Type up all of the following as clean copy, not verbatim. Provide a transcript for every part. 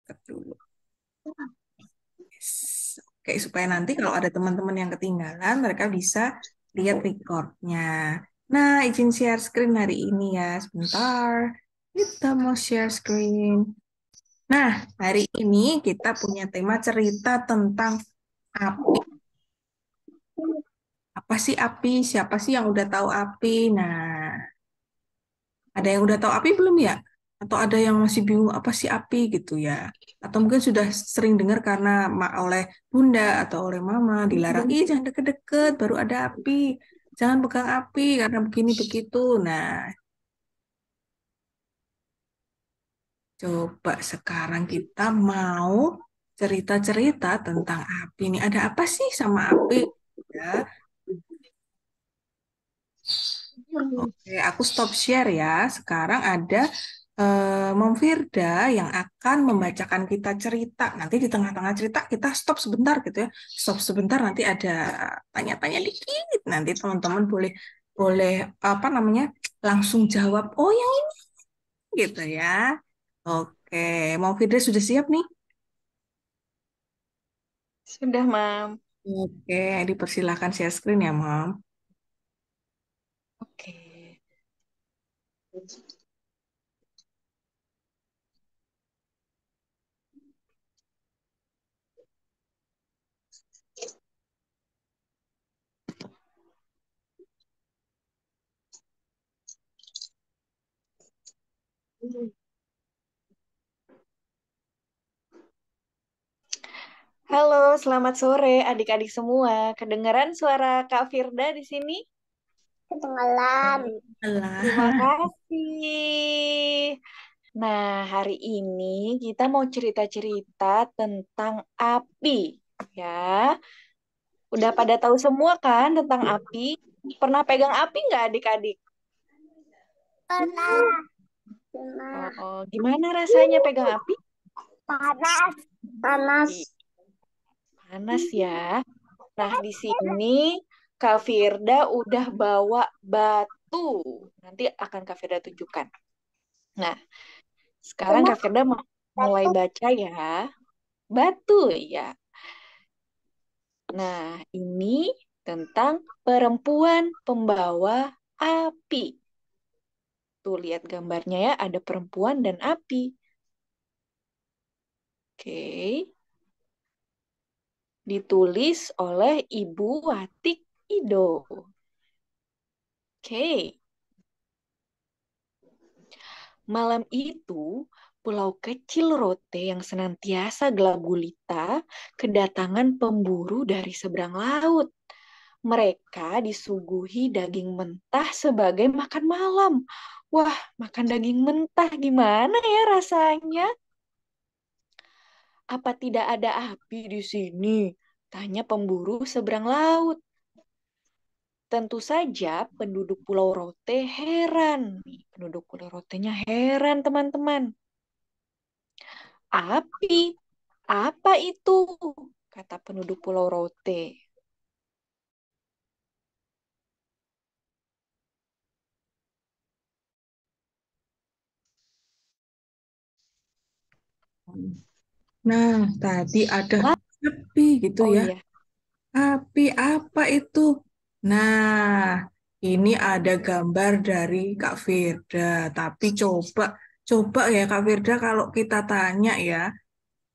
Cut dulu. Yes. Oke, supaya nanti kalau ada teman-teman yang ketinggalan, mereka bisa lihat recordnya. Nah, izin share screen hari ini ya, sebentar. Kita mau share screen. Nah, hari ini kita punya tema cerita tentang api. Apa sih api? Siapa sih yang udah tahu api? Nah, ada yang udah tahu api belum ya? Atau ada yang masih bingung apa sih api gitu ya? Atau mungkin sudah sering dengar karena oleh bunda atau oleh mama dilarang, ih jangan deket-deket, baru ada api. Jangan pegang api karena begini begitu. Nah, coba sekarang kita mau cerita-cerita tentang api. Ini ada apa sih sama api? Ya, oke, aku stop share ya. Sekarang ada Mom Firda yang akan membacakan kita cerita. Nanti di tengah-tengah cerita kita stop sebentar gitu ya. Stop sebentar nanti ada tanya-tanya dikit. Nanti teman-teman boleh boleh apa namanya langsung jawab. Oh yang ini gitu ya. Oke, Mom Firda sudah siap nih? Sudah, Mam. Oke, dipersilakan share screen ya, Mom. Oke. Halo, selamat sore adik-adik semua. Kedengaran suara Kak Firda di sini? Ketinggalan. Terima Alah. kasih. Nah, hari ini kita mau cerita-cerita tentang api, ya. Udah pada tahu semua kan tentang api? Pernah pegang api nggak adik-adik? Pernah. Oh, Pernah. oh, gimana rasanya pegang api? Panas. Panas. Ih, panas ya. Nah, di sini Kak Firda udah bawa batu. Nanti akan Kak Firda tunjukkan. Nah, sekarang Cuma Kak Firda mulai satu. baca ya. Batu ya. Nah, ini tentang perempuan pembawa api. Tuh, lihat gambarnya ya, ada perempuan dan api. Oke, ditulis oleh Ibu Watik Ido. Oke. Malam itu, pulau kecil Rote yang senantiasa gelap gulita kedatangan pemburu dari seberang laut. Mereka disuguhi daging mentah sebagai makan malam. Wah, makan daging mentah gimana ya rasanya? Apa tidak ada api di sini? Tanya pemburu seberang laut. Tentu saja penduduk Pulau Rote heran. Nih, penduduk Pulau Rotenya heran, teman-teman. Api, apa itu? Kata penduduk Pulau Rote. Nah, tadi ada Lah, api gitu oh ya. iya, Api apa itu? Nah, ini ada gambar dari Kak Firda. Tapi coba ya Kak Firda kalau kita tanya ya,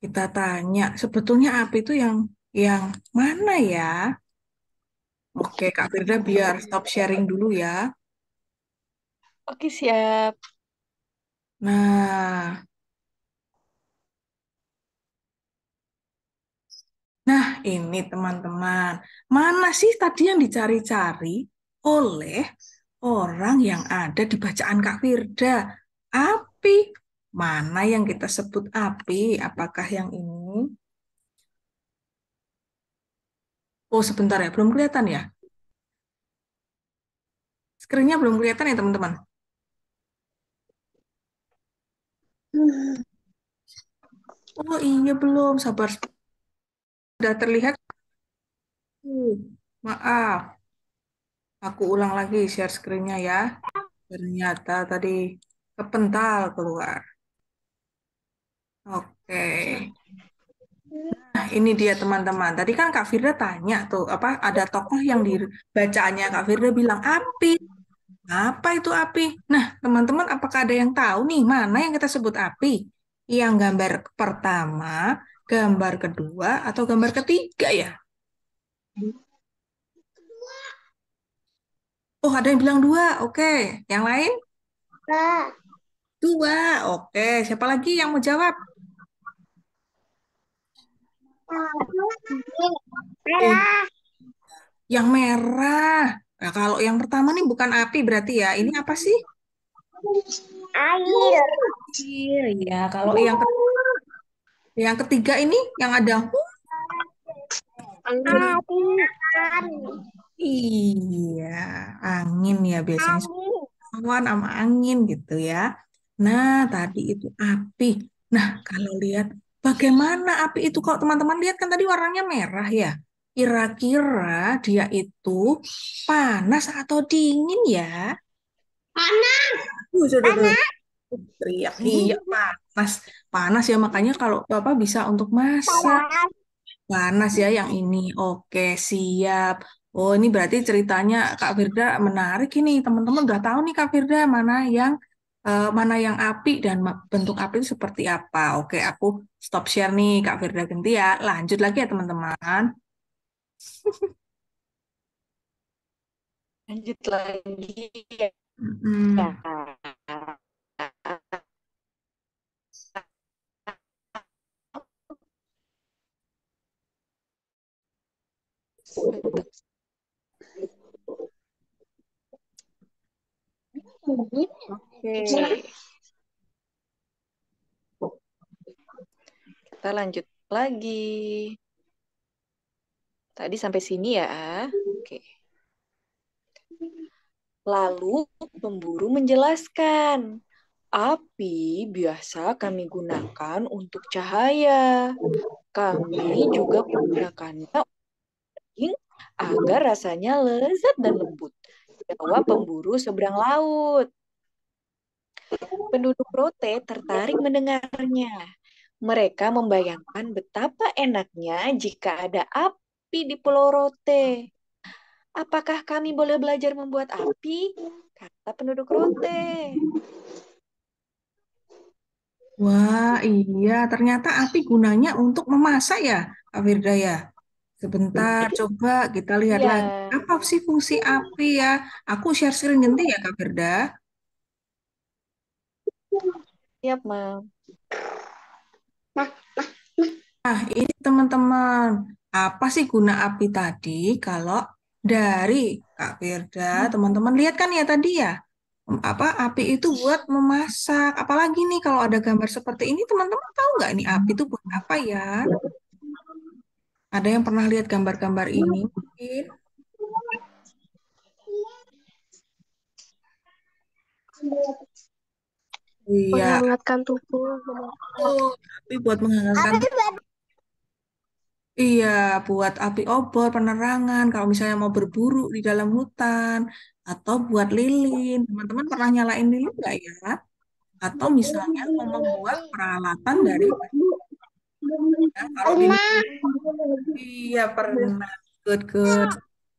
kita tanya sebetulnya api itu yang mana ya? Oke, Kak Firda biar stop sharing dulu ya. oke siap. Nah, nah ini teman-teman, mana sih tadi yang dicari-cari oleh orang yang ada di bacaan Kak Firda? Api. Mana yang kita sebut api? Apakah yang ini? Oh, sebentar ya, belum kelihatan ya? Screen-nya belum kelihatan ya, teman-teman? Oh iya, belum. Sabar, sudah terlihat. Maaf, aku ulang lagi share screen-nya ya. Ternyata tadi kepental keluar. Oke. ini dia teman-teman. Tadi kan Kak Firda tanya tuh, apa ada tokoh yang di bacaannya Kak Firda bilang api. Apa itu api? Nah, teman-teman, apakah ada yang tahu nih mana yang kita sebut api? Yang gambar pertama, gambar kedua, atau gambar ketiga ya? Oh, ada yang bilang dua. Oke, yang lain? Kak, Dua. Oke, siapa lagi yang mau jawab? Eh, merah, yang merah. Nah, kalau yang pertama nih bukan api berarti ya. Ini apa sih? air, Iya, ya. Kalau yang ketiga ini yang ada Angin. angin, iya, angin ya biasanya angin, awan sama angin gitu ya. Nah, tadi itu api. Nah, kalau lihat bagaimana api itu kalau teman-teman lihat kan tadi warnanya merah ya. Kira-kira dia itu panas atau dingin ya? panas, Sudah panas, teriak. Iya, panas. Panas ya makanya kalau Bapak bisa untuk masak. panas, Panas ya yang ini. Oke, siap. Oh, ini berarti ceritanya Kak Firda menarik ini. Teman-teman udah tahu nih Kak Firda mana yang api dan bentuk api itu seperti apa. Oke, aku stop share nih Kak Firda ganti ya. Lanjut lagi ya teman-teman. Lanjut lagi ya. Mm-mm. Bentar. Oke. Oke, kita lanjut lagi. Tadi sampai sini ya. Oke. Lalu pemburu menjelaskan, api biasa kami gunakan untuk cahaya. Kami juga menggunakannya agar rasanya lezat dan lembut. Jawab pemburu seberang laut. Penduduk Rote tertarik mendengarnya. Mereka membayangkan betapa enaknya jika ada api di Pulau Rote. Apakah kami boleh belajar membuat api? Kata penduduk Rote. Wah, iya. Ternyata api gunanya untuk memasak ya, Kak Firda ya. Sebentar, coba kita lihat Iya, lagi. Apa sih fungsi api ya? Aku share screen ganti ya, Kak Firda. siap, Mam. Nah, ini teman-teman. Apa sih guna api tadi? Kalau dari Kak Firda, teman-teman lihat kan ya tadi ya. Apa api itu buat memasak. Apalagi nih kalau ada gambar seperti ini, teman-teman tahu nggak nih api itu buat apa ya? Ada yang pernah lihat gambar-gambar ini? Mungkin. Iya, menghangatkan tubuh. oh, api buat menghangatkan. Apa itu? Iya, buat api obor, penerangan. Kalau misalnya mau berburu di dalam hutan, atau buat lilin. Teman-teman pernah nyalain lilin nggak ya? Atau misalnya mau membuat peralatan dari ya, kalau lilin, Pernah. iya pernah. Good, good.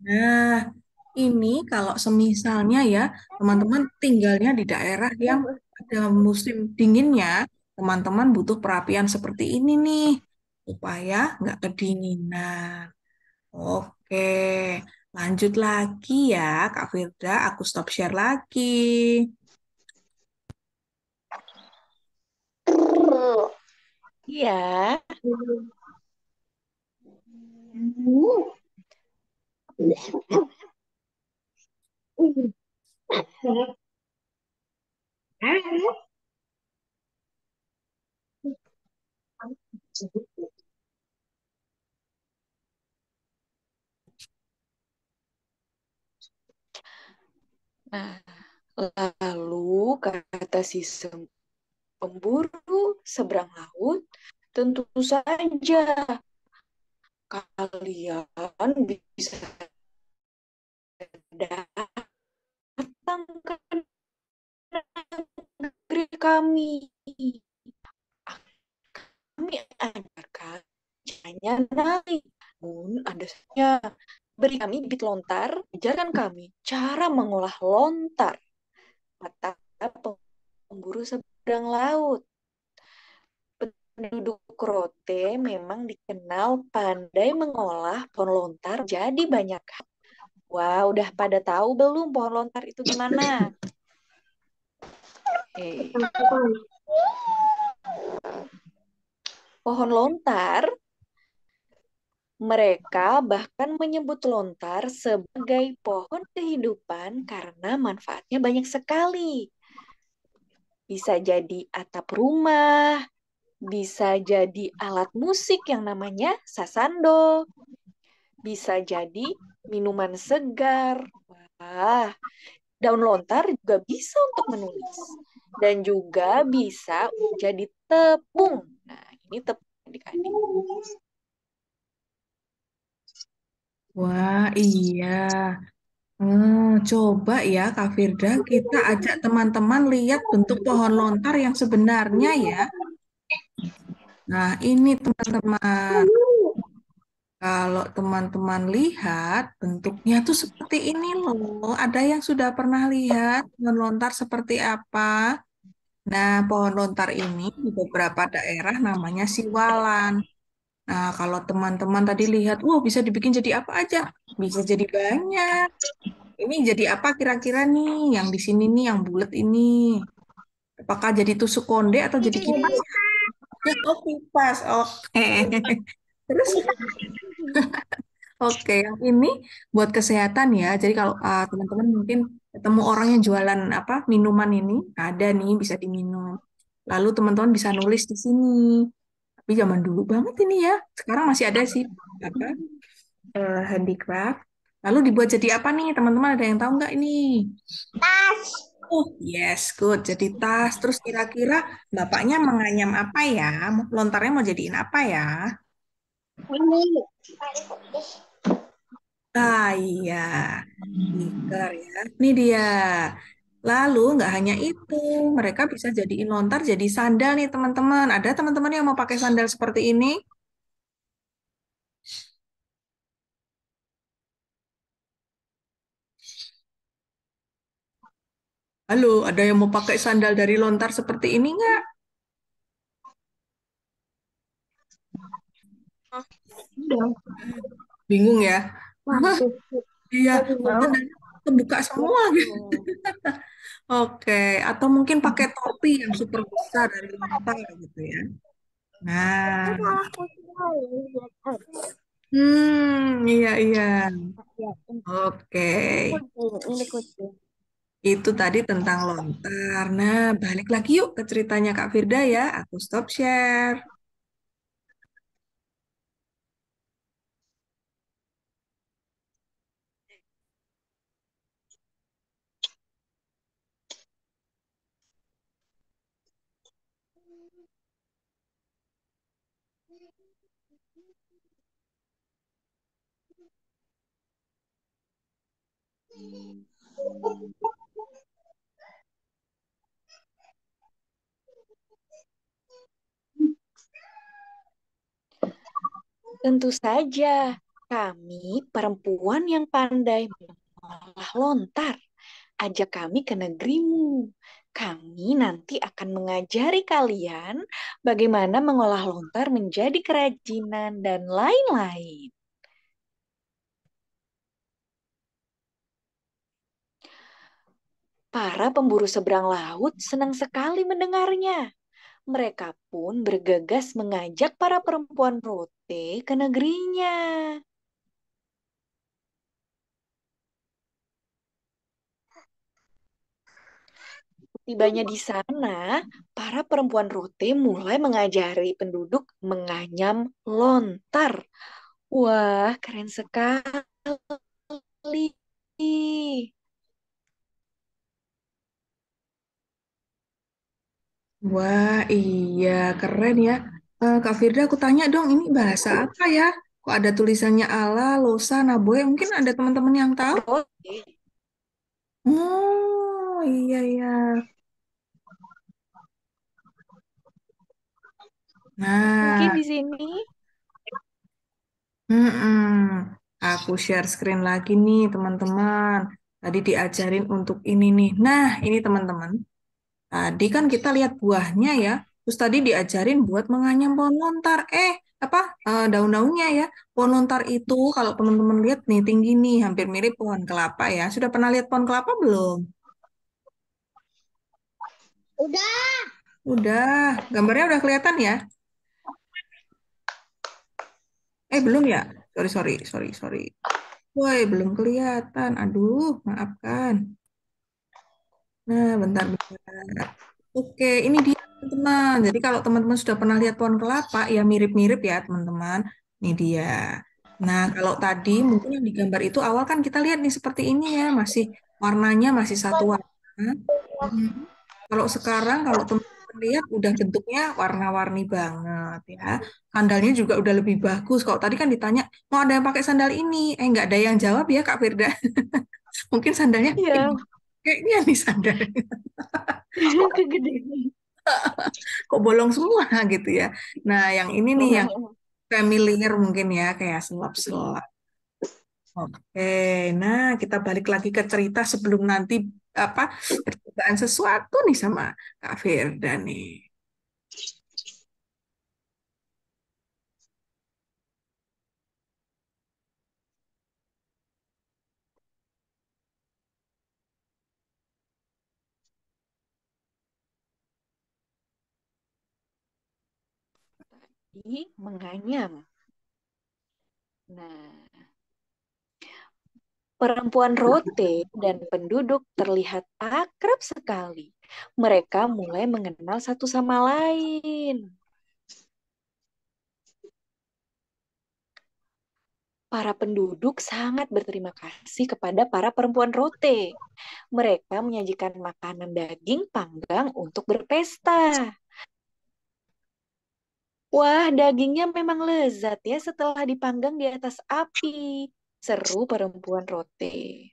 Nah, ini kalau semisalnya ya, teman-teman tinggalnya di daerah yang ada musim dinginnya, teman-teman butuh perapian seperti ini nih, supaya nggak kedinginan. Oke, lanjut lagi ya, Kak Firda. Aku stop share lagi. Iya. Nah, lalu kata si pemburu seberang laut, tentu saja kalian bisa datang ke negeri kami. Kami ajarkan katanya naik. Namun ada saja. Beri kami bibit lontar, ajarkan kami cara mengolah lontar, kata pemburu seberang laut. Penduduk Rote memang dikenal pandai mengolah pohon lontar jadi banyak hal. Wah, udah pada tahu belum pohon lontar itu gimana? Pohon lontar, mereka bahkan menyebut lontar sebagai pohon kehidupan karena manfaatnya banyak sekali. Bisa jadi atap rumah, bisa jadi alat musik yang namanya sasando, bisa jadi minuman segar. Wah, daun lontar juga bisa untuk menulis dan juga bisa jadi tepung. Nah, ini tepung adik-adik. Wah, iya. Coba ya, Kak Firda, kita ajak teman-teman lihat bentuk pohon lontar yang sebenarnya ya. Nah, ini teman-teman. Kalau teman-teman lihat, bentuknya tuh seperti ini loh. Ada yang sudah pernah lihat pohon lontar seperti apa? Nah, pohon lontar ini di beberapa daerah namanya siwalan. Nah, kalau teman-teman tadi lihat, wah bisa dibikin jadi apa aja? Bisa jadi banyak. Ini jadi apa kira-kira nih? Yang di sini nih, yang bulat ini. Apakah jadi tusuk konde atau jadi kipas? Oh, kipas. Oke. Terus, oke, yang ini buat kesehatan ya. Jadi kalau teman-teman mungkin ketemu orang yang jualan apa minuman ini, ada nih bisa diminum. Lalu teman-teman bisa nulis di sini. Tapi zaman dulu banget ini ya. Sekarang masih ada sih apa handicraft. Lalu dibuat jadi apa nih teman-teman? Ada yang tahu nggak ini? Tas. Oh, yes, good. Jadi tas. Terus kira-kira bapaknya menganyam apa ya? Lontarnya mau jadiin apa ya? Ini. Ah, iya. Stiker ya. Ini dia. Lalu nggak hanya itu, mereka bisa jadiin lontar jadi sandal nih teman-teman. Ada teman-teman yang mau pakai sandal seperti ini? Halo, ada yang mau pakai sandal dari lontar seperti ini nggak? Udah. Bingung ya? Waduh. Iya, Mau. sandalnya kebuka semua gitu. Oke, atau mungkin pakai topi yang super besar dari lontar gitu ya. Nah, iya iya. Oke, Ini kucing. itu tadi tentang lontar. Nah, balik lagi yuk ke ceritanya Kak Firda ya. Aku stop share. Tentu saja, kami perempuan yang pandai mengolah lontar. Ajak kami ke negerimu. Kami nanti akan mengajari kalian bagaimana mengolah lontar menjadi kerajinan dan lain-lain. Para pemburu seberang laut senang sekali mendengarnya. Mereka pun bergegas mengajak para perempuan Rote ke negerinya. Tibanya di sana, para perempuan Rote mulai mengajari penduduk menganyam lontar. Wah, keren sekali. Wah, iya, keren ya. Kak Firda, aku tanya dong, ini bahasa apa ya? Kok ada tulisannya Ala, Losa, Naboe? Mungkin ada teman-teman yang tahu? Rote, Oh, iya, iya. mungkin Nah, di sini. Mm-mm. Aku share screen lagi nih, teman-teman. Tadi diajarin untuk ini nih. Nah, ini teman-teman. Tadi kan kita lihat buahnya ya. Terus tadi diajarin buat menganyam pohon lontar. Apa? Daun-daunnya ya. Pohon lontar itu kalau teman-teman lihat nih tinggi nih, hampir mirip pohon kelapa ya. Sudah pernah lihat pohon kelapa belum? Udah. Udah. Gambarnya udah kelihatan ya? Belum ya? Sorry, sorry, sorry, sorry. Woi, belum kelihatan. Aduh, maafkan. Nah, bentar-bentar. Oke, ini dia teman-teman. Jadi kalau teman-teman sudah pernah lihat pohon kelapa, ya mirip-mirip ya teman-teman. Ini dia. Nah, kalau tadi mungkin yang digambar itu awal kan kita lihat nih seperti ini ya, masih warnanya masih satu warna. Mhm. Kalau sekarang kalau teman-teman lihat udah bentuknya warna-warni banget ya. Sandalnya juga udah lebih bagus. Kalau tadi kan ditanya, mau ada yang pakai sandal ini? Nggak ada yang jawab ya Kak Firda. Mungkin sandalnya, Iya, kayaknya nih sandal. kegedean. Kok bolong semua gitu ya. Nah, yang ini nih yang familiar mungkin ya kayak selap-selap. Oke, nah kita balik lagi ke cerita sebelum nanti apa percobaan sesuatu nih sama Kak Firda nih. Tadi menganyam. Nah, perempuan Rote dan penduduk terlihat akrab sekali. Mereka mulai mengenal satu sama lain. Para penduduk sangat berterima kasih kepada para perempuan Rote. Mereka menyajikan makanan daging panggang untuk berpesta. Wah, dagingnya memang lezat ya setelah dipanggang di atas api. Seru perempuan Rote.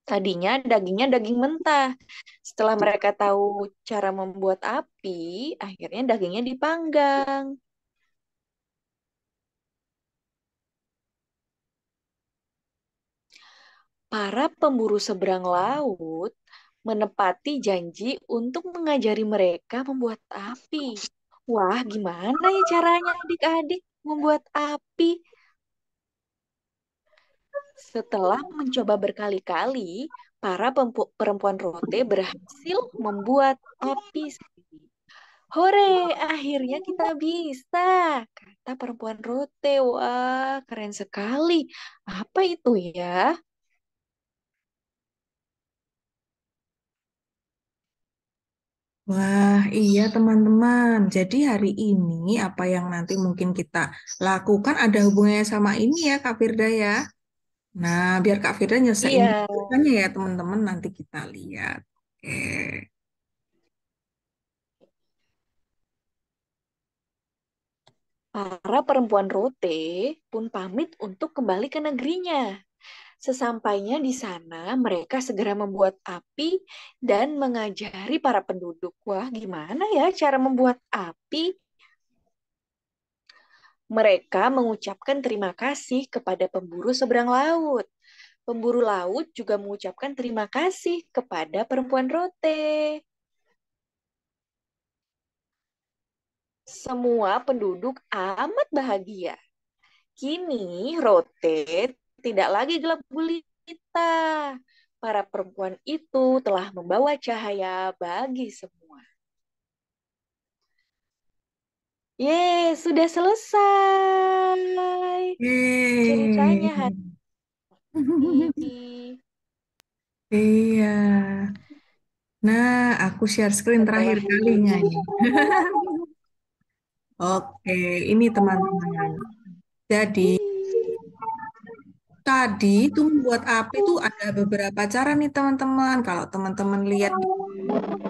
Tadinya dagingnya daging mentah. Setelah mereka tahu cara membuat api, akhirnya dagingnya dipanggang. Para pemburu seberang laut menepati janji untuk mengajari mereka membuat api. Wah, gimana ya caranya adik-adik membuat api? Setelah mencoba berkali-kali, para perempuan Rote berhasil membuat api sendiri. Hore, akhirnya kita bisa, kata perempuan Rote. Wah, keren sekali. Apa itu ya? Wah, iya teman-teman. Jadi hari ini apa yang nanti mungkin kita lakukan ada hubungannya sama ini ya Kak Firda ya. Nah, biar Kak Firda nyelesain Iya, ceritanya ya teman-teman nanti kita lihat. Oke. para perempuan Rote pun pamit untuk kembali ke negerinya. Sesampainya di sana, mereka segera membuat api dan mengajari para penduduk. Wah, gimana ya cara membuat api? Mereka mengucapkan terima kasih kepada pemburu seberang laut. Pemburu laut juga mengucapkan terima kasih kepada perempuan Rote. Semua penduduk amat bahagia. Kini Rote tidak lagi gelap gulita. Para perempuan itu telah membawa cahaya bagi semua. Sudah selesai ceritanya Yeay. hari ini. Iya. Nah, aku share screen terakhir Setelah kalinya nih. Oke, ini teman-teman. Jadi, tadi itu membuat api itu ada beberapa cara nih teman-teman. Kalau teman-teman lihat di YouTube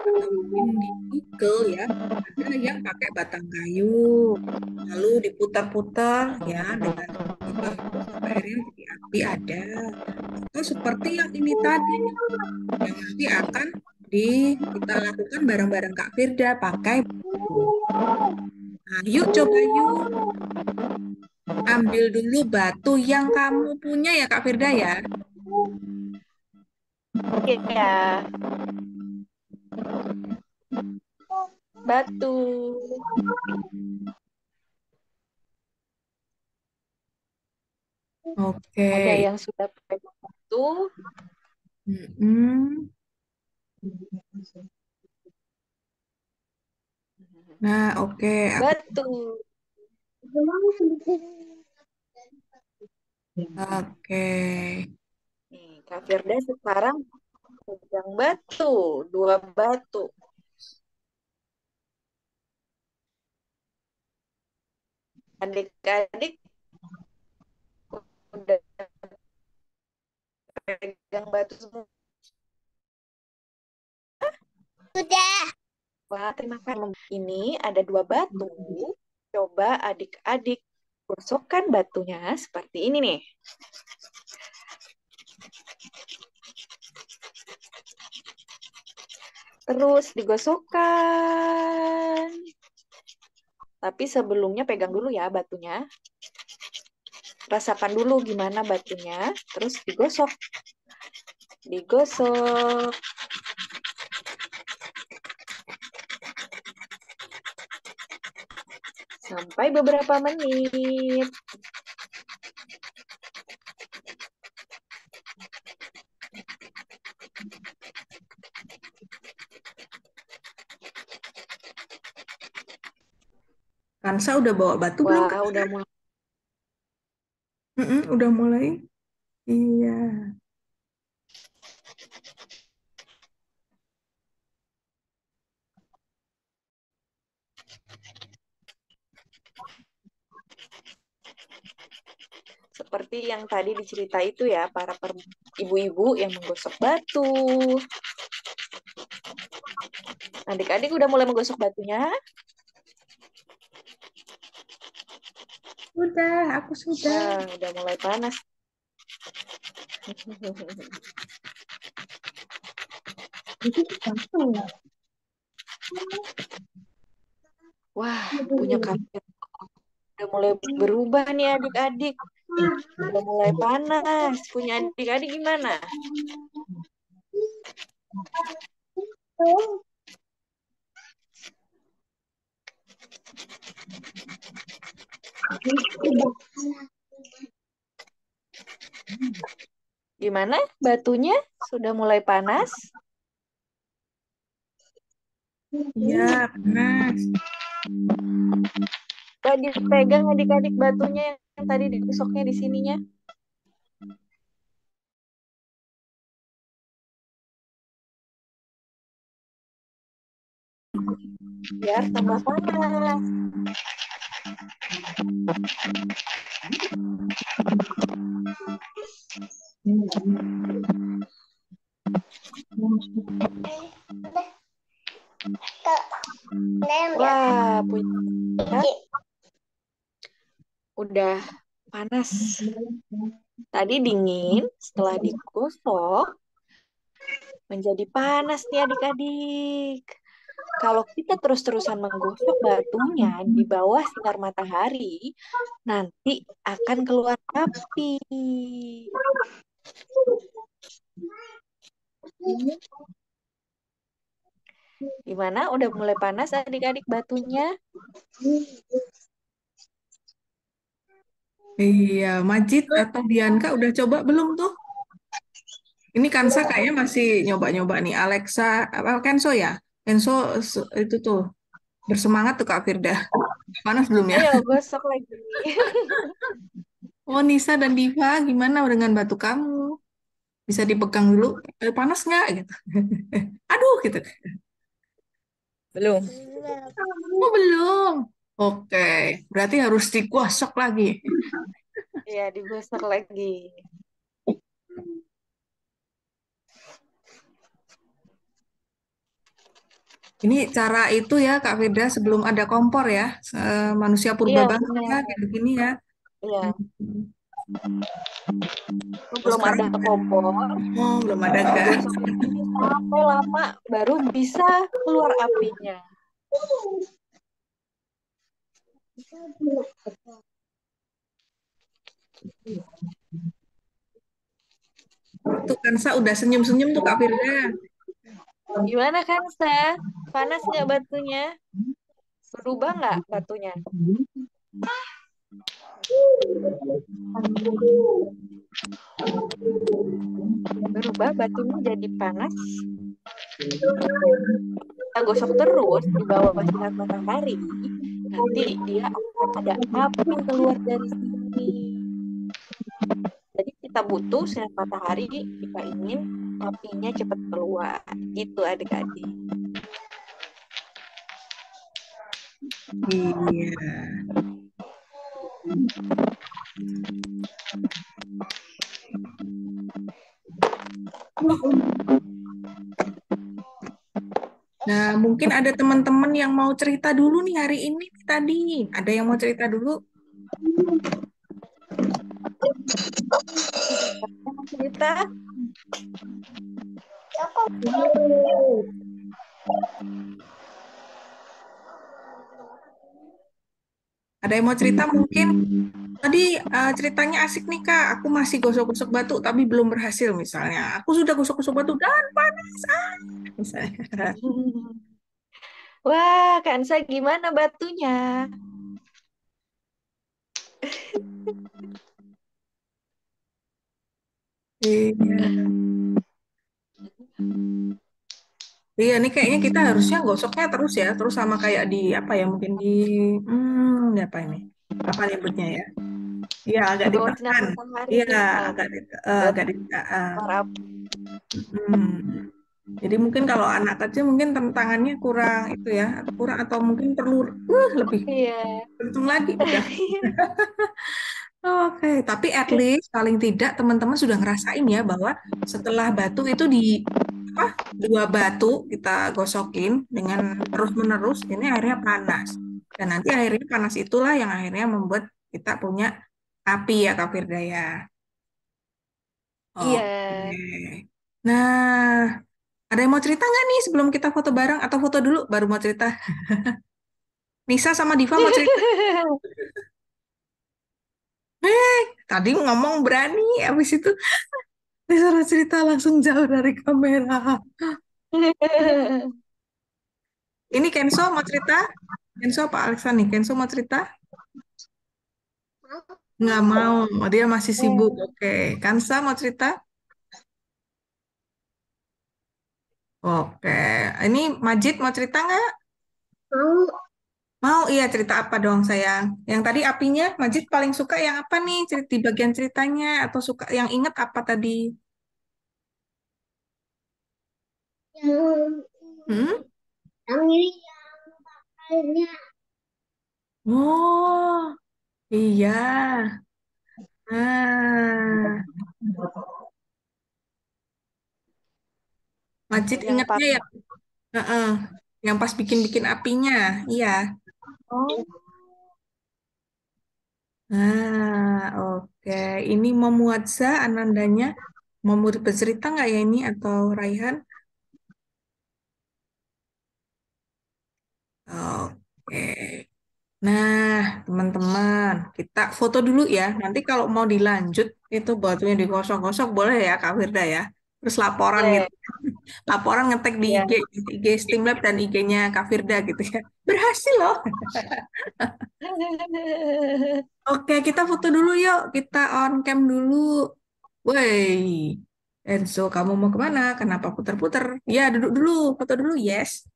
atau mungkin di Google ya, ada yang pakai batang kayu, lalu diputar-putar ya dengan bahu sampai akhirnya jadi api ada. Atau seperti yang ini tadi nih, yang nanti akan kita lakukan bareng-bareng Kak Firda pakai buku. Nah, yuk coba yuk. ambil dulu batu yang kamu punya ya Kak Firda ya. Iya, batu. Oke. Ada yang sudah pegang batu. Mm-mm. Nah, oke. Aku Batu. oke. Nih, Kak Firda sekarang pegang batu. Dua batu. Adik-adik udah pegang batu semua. Wah, terima kasih. Ini ada dua batu. Coba adik-adik gosokkan batunya seperti ini nih. Terus digosokkan. Tapi sebelumnya pegang dulu ya batunya. Rasakan dulu gimana batunya. Terus digosok. Digosok. Sampai beberapa menit. Kansa udah bawa batu belum Wah, Kak? udah mulai. Mm-mm, udah mulai. Iya. Seperti yang tadi dicerita itu ya, para ibu-ibu yang menggosok batu. Adik-adik udah mulai menggosok batunya? Aku sudah. Wah, udah mulai panas. Wah, punya kafe udah mulai berubah nih adik-adik. Udah mulai panas. Punya adik-adik gimana? Gimana? Batunya sudah mulai panas? Iya, panas. Coba dipegang adik-adik batunya yang tadi digosoknya di sininya. Biar tambah panas. Wah, punya udah panas. Tadi dingin, setelah digosok menjadi panas nih adik-adik. Kalau kita terus-terusan menggosok batunya di bawah sinar matahari, nanti akan keluar api. Gimana? Udah mulai panas adik-adik batunya? Iya, Majid atau Bianca udah coba belum tuh? Ini Kansa kayaknya masih nyoba-nyoba nih. Alexa, apa Kenso ya? Kenso itu tuh bersemangat tuh Kak Firda. Panas belum ya? Ayo gosok lagi. Oh, Nisa dan Diva, gimana dengan batu kamu? Bisa dipegang dulu? Panas nggak? Gitu. Aduh, gitu. Belum. Oh, belum. Oke, berarti harus digosok lagi. Iya, digosok lagi. Ini cara itu ya, Kak Firda, sebelum ada kompor ya. Manusia purba Iya, banget ya, benar. kayak begini ya. Iya, Hmm. itu Oh, belum sekarang ada kompor, oh, belum ada gas. digosok lagi sampai lama baru bisa keluar apinya. Tuh Kansa udah senyum-senyum tuh Kak Firda. Gimana kan, Sa? Panas nggak batunya? Berubah nggak batunya? Berubah batunya jadi panas. Kita gosok terus di bawah sinar matahari. Nanti dia akan ada api keluar dari sini. Jadi kita butuh sinar matahari jika ingin apinya cepat keluar. Gitu adik-adik. Iya. Nah, mungkin ada teman-teman yang mau cerita dulu nih hari ini nih tadi. Ada yang mau cerita dulu? Cerita. Ada yang mau cerita mungkin? Tadi ceritanya asik nih Kak. Aku masih gosok-gosok batu tapi belum berhasil misalnya. Aku sudah gosok-gosok batu dan panas. Misalnya. Wah, Kansa gimana batunya? Iya. Iya, nih kayaknya kita harusnya gosoknya terus ya, terus sama kayak di apa ya, mungkin di apa ini? Apa nyebutnya ya? Iya, agak Di bawah sinar ditekan. matahari. Iya, Oh, lewat agak di keluar mm. Jadi mungkin kalau anak kecil mungkin tantangannya kurang itu ya, kurang atau mungkin perlu lebih Iya. untung lagi udah. Oke, tapi at least paling tidak teman-teman sudah ngerasain ya bahwa setelah batu itu di apa dua batu kita gosokin dengan terus-menerus ini akhirnya panas. Dan nanti akhirnya panas itulah yang akhirnya membuat kita punya api ya Kak Firda ya. Iya. Oke. Nah, ada yang mau cerita nggak nih sebelum kita foto bareng atau foto dulu baru mau cerita? Nisa sama Diva mau cerita? Tadi ngomong berani, habis itu disuruh cerita langsung jauh dari kamera. Ini Kenzo mau cerita? Kenzo apa Alexa nih? Kenzo mau cerita? Nggak mau, dia masih sibuk. Oke, Kansa mau cerita? Oke, ini Majid mau cerita nggak? Mau. Mau, iya cerita apa dong sayang? Yang tadi apinya, Majid paling suka yang apa nih? Cerita di bagian ceritanya atau suka yang inget apa tadi? Yang Hmm? ini kayaknya Oh, iya. Nah, Majid yang ingetnya ya, panas. heeh, yang pas bikin-bikin apinya. Iya. Oh, Nah, oke. Ini Momuadza Anandanya mau bercerita nggak ya ini atau Raihan? Oke. Nah, teman-teman, kita foto dulu ya. Nanti kalau mau dilanjut itu batunya digosok-gosok boleh ya Kak Firda ya. Terus laporan boleh. gitu. Laporan ngetek di Ya. IG Streamlab dan IG-nya Kak Firda gitu ya. Berhasil loh. Oke, kita foto dulu yuk. Kita on cam dulu. Woi, Enzo, kamu mau kemana? Kenapa puter-puter? Ya, duduk dulu. Foto dulu, yes.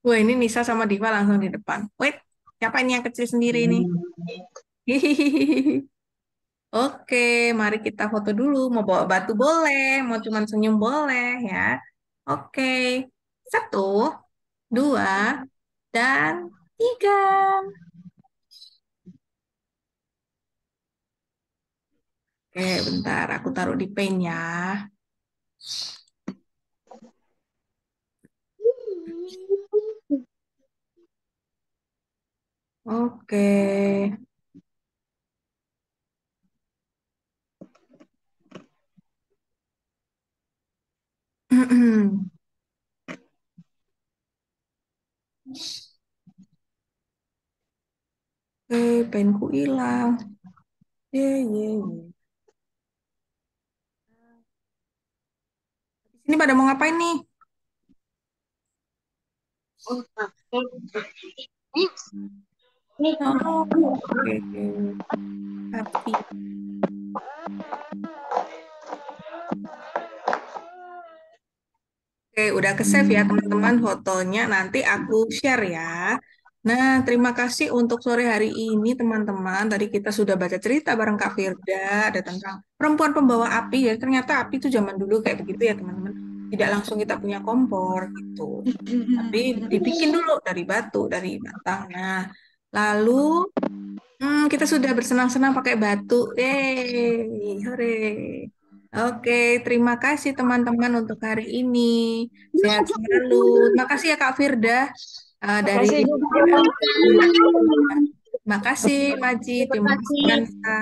Wah, ini Nisa sama Diva langsung di depan. Wait, siapa ini yang kecil sendiri ini? Hihihi. Oke, mari kita foto dulu. Mau bawa batu boleh, mau cuman senyum boleh ya. Oke, satu, dua, dan tiga. Oke, bentar, aku taruh di pen ya. Oke. Oke, penku hilang. Ye, ye, ye. Ini pada mau ngapain nih? Oh, oke. Tapi, oke, udah ke-save ya teman-teman fotonya. Nanti aku share ya. Nah, terima kasih untuk sore hari ini teman-teman. Tadi kita sudah baca cerita bareng Kak Firda, ada tentang perempuan pembawa api ya. Ternyata api itu zaman dulu kayak begitu ya teman-teman. Tidak langsung kita punya kompor gitu. Tapi dibikin dulu dari batu, dari batang. Nah, lalu kita sudah bersenang-senang pakai batu. Yeay, hore. Oke, terima kasih teman-teman untuk hari ini. Sehat selalu. Terima kasih ya Kak Firda dari Makasih juga. Terima kasih Maji, Terima terima kasih kasih. Kansa.